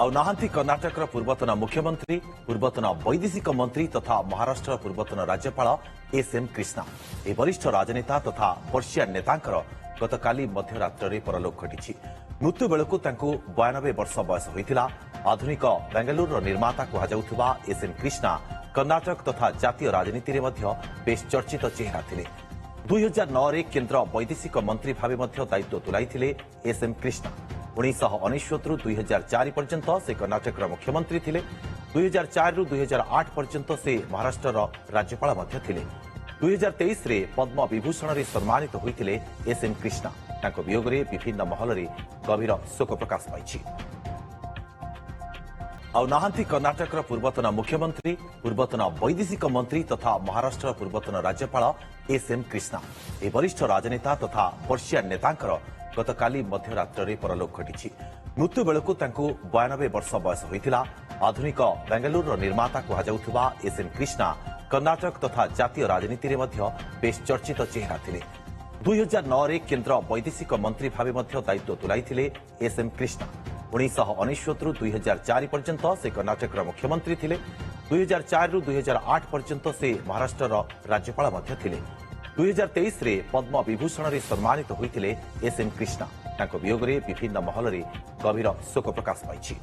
नाहांती कर्णाटकर पूर्वतन मुख्यमंत्री पूर्वतन वैदेशिक मंत्री तथा महाराष्ट्र पूर्वतन राज्यपाल एसएम कृष्णा ए वरिष्ठ राजनेता तथा पर्शियान नेतांकर गतकाली मध्यरात्रि परलोक घटी मृत्यु बेलू 92 वर्ष बयस होता। आधुनिक बेंगलुरु निर्माता कहुवा एसएम कृष्णा कर्णाटक तथा जातीय राजनीति में बेस चर्चित चेहरा थे। 2009 केन्द्र वैदेशिक मंत्री भाव दायित्व तुलाई एसएम कृष्णा। 1999 रु 2004 पर्यंत से कर्णाटक मुख्यमंत्री थे। 2004 रु 2008 पर्यंत से महाराष्ट्र राज्यपाल थे। 2023 रे पद्म विभूषण रे सम्मानित होते एसएम कृष्णा। वियोग में विभिन्न महल में गभीर शोक प्रकाश पाई। नाहांती कर्णाटकर पूर्वतन मुख्यमंत्री पूर्वतन वैदेशिक मंत्री तथा महाराष्ट्र पूर्वतन राज्यपाल एसएम कृष्णा ए वरिष्ठ राजनेता तथा पर्शियान नेतांकर गतकाली मध्यरात्रि परलोक घटी मृत्यु बेलू 92 वर्ष बयस होता। आधुनिक बेंगलुरु निर्माता कहुवा एसएम कृष्णा कर्णाटक तथा जातीय राजनीति में बेस चर्चित चेहरा थे। 2009 केन्द्र वैदेशिक मंत्री भाव दायित्व तुलाई एसएम कृष्णा। 1999 रु 2004 पर्यंत से कर्णाटक मुख्यमंत्री थे। 2004 रु 2008 पर्यंत से महाराष्ट्र राज्यपाल थे। 2023 रे पद्म विभूषण रे सम्मानित होते एसएम कृष्णा। वियोग में विभिन्न महल में गभीर शोक प्रकाश पाई।